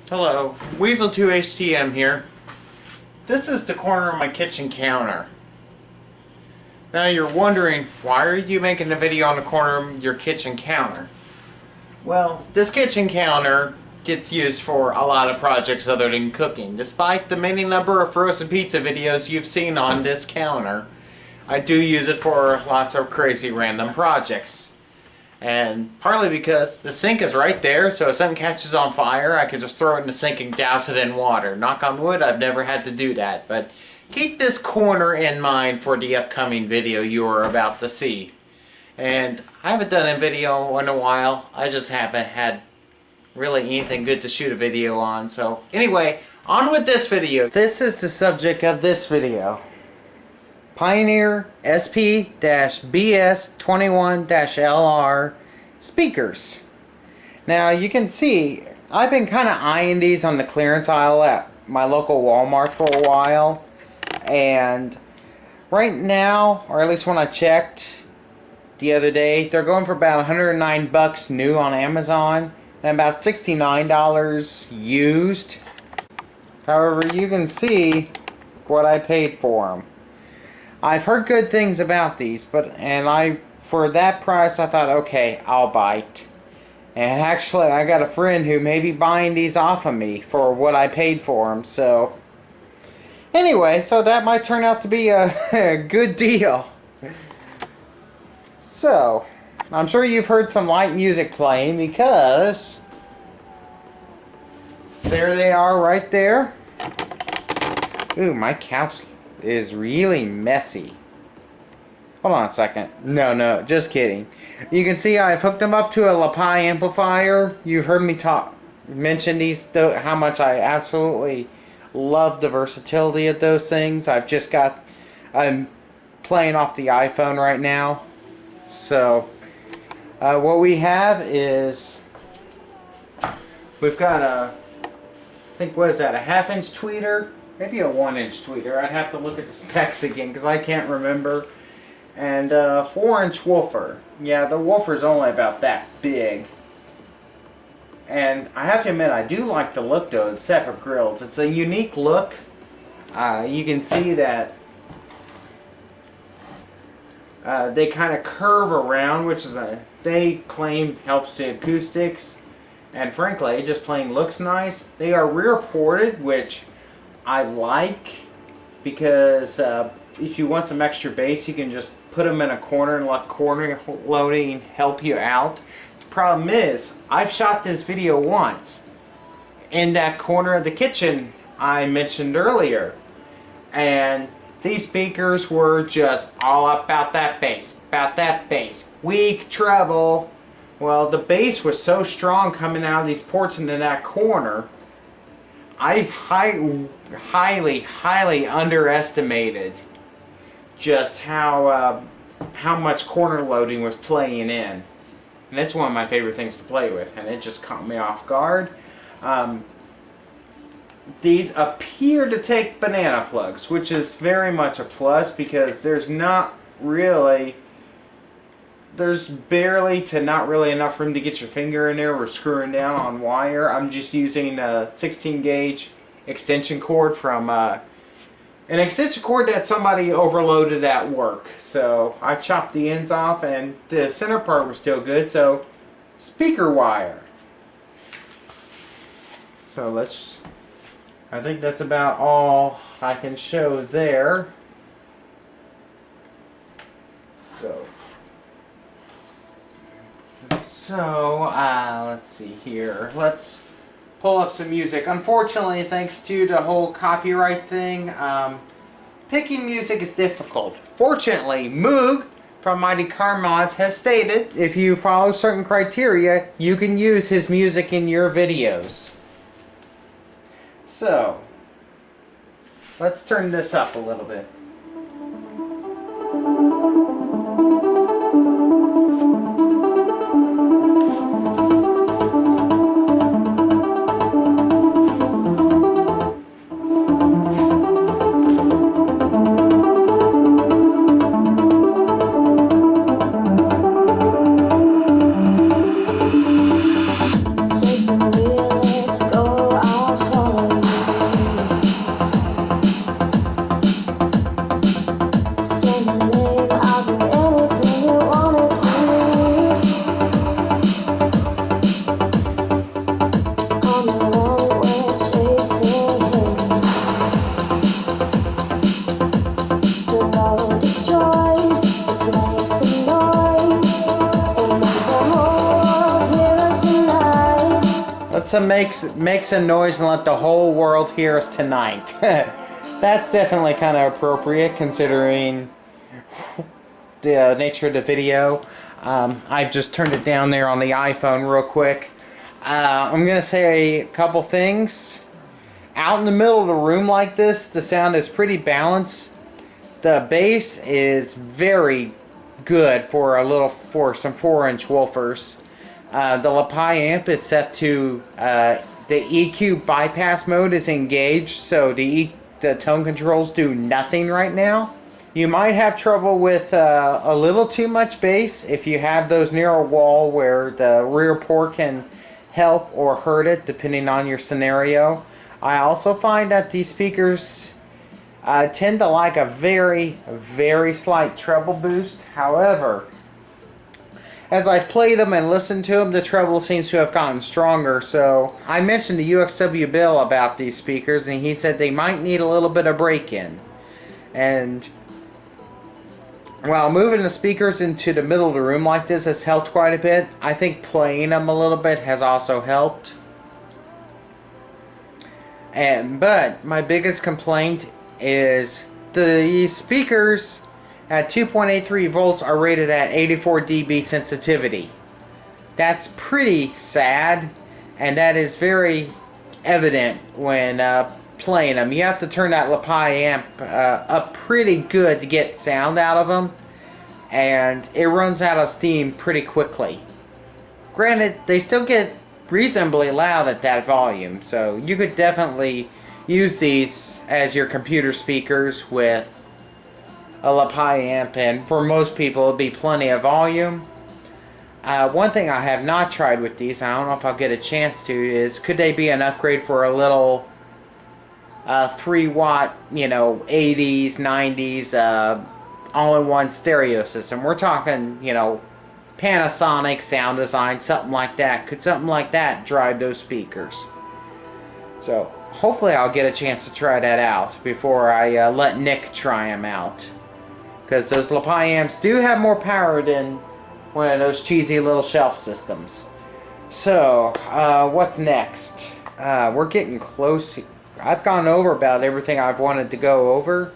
Hello, Weasel2HTM here. This is the corner of my kitchen counter. Now you're wondering, why are you making a video on the corner of your kitchen counter? Well, this kitchen counter gets used for a lot of projects other than cooking. Despite the many number of frozen pizza videos you've seen on this counter, I do use it for lots of crazy random projects. And partly because the sink is right there, so if something catches on fire, I can just throw it in the sink and douse it in water. Knock on wood, I've never had to do that. But keep this corner in mind for the upcoming video you are about to see. And I haven't done a video in a while. I just haven't had really anything good to shoot a video on. So anyway, on with this video. This is the subject of this video. Pioneer SP-BS21-LR speakers. Now you can see I've been kind of eyeing these on the clearance aisle at my local Walmart for a while, and right now, or at least when I checked the other day, they're going for about 109 bucks new on Amazon and about $69 used. However, you can see what I paid for them. I've heard good things about these, for that price I thought, okay, I'll bite. And actually, I got a friend who may be buying these off of me for what I paid for them. So anyway, so that might turn out to be a good deal. So I'm sure you've heard some light music playing, because there they are right there. Ooh, my couch is really messy. Hold on a second. No, just kidding. You can see I've hooked them up to a LaPi amplifier. You've heard me mention these, how much I absolutely love the versatility of those things. I'm playing off the iPhone right now. So what we have is, we've got I think, what is that, a 1/2 inch tweeter? Maybe a 1 inch tweeter. I'd have to look at the specs again because I can't remember. And a 4-inch woofer. Yeah, the woofer's only about that big. And I have to admit, I do like the look though of separate grills. It's a unique look. You can see that they kind of curve around, which is they claim helps the acoustics. And frankly, it just plain looks nice. They are rear ported, which I like, because if you want some extra bass, you can just put them in a corner and let corner loading help you out. The problem is, I've shot this video once in that corner of the kitchen I mentioned earlier, and these speakers were just all about that bass, weak treble. Well, the bass was so strong coming out of these ports into that corner, I highly underestimated just how much corner loading was playing in. And it's one of my favorite things to play with, and it just caught me off guard. These appear to take banana plugs, which is very much a plus, because there's barely to not really enough room to get your finger in there or screwing down on wire. I'm just using a 16 gauge extension cord from an extension cord that somebody overloaded at work. So I chopped the ends off, and the center part was still good. So speaker wire. So I think that's about all I can show there. So let's see here. Let's pull up some music. Unfortunately, thanks to the whole copyright thing, picking music is difficult. Fortunately, Moog from Mighty Car Mods has stated if you follow certain criteria, you can use his music in your videos. So let's turn this up a little bit. Take the wheel, let's go. make some noise and let the whole world hear us tonight. That's definitely kind of appropriate considering the nature of the video. I've just turned it down there on the iPhone real quick. I'm gonna say a couple things. Out in the middle of the room like this, the sound is pretty balanced. The bass is very good for some 4-inch woofers. The lapel amp is set to the EQ bypass mode is engaged, so the tone controls do nothing right now. You might have trouble with a little too much bass if you have those near a wall where the rear port can help or hurt it depending on your scenario. I also find that these speakers tend to like a very, very slight treble boost. However, as I've played them and listened to them, the treble seems to have gotten stronger. So I mentioned to UXW Bill about these speakers, and he said they might need a little bit of break-in. And while moving the speakers into the middle of the room like this has helped quite a bit, I think playing them a little bit has also helped. But my biggest complaint is the speakers at 2.83 volts are rated at 84 dB sensitivity. That's pretty sad, and that is very evident when playing them. You have to turn that lapel amp up pretty good to get sound out of them, and it runs out of steam pretty quickly. Granted, they still get reasonably loud at that volume, so you could definitely use these as your computer speakers with a lapel amp, and for most people it'd be plenty of volume. One thing I have not tried with these, I don't know if I'll get a chance to, is could they be an upgrade for a little 3 watt, 80s, 90s, all-in-one stereo system. We're talking, Panasonic sound design, something like that. Could something like that drive those speakers? So hopefully I'll get a chance to try that out before I let Nick try them out. Because those lapel amps do have more power than one of those cheesy little shelf systems. So, what's next? We're getting close. I've gone over about everything I've wanted to go over.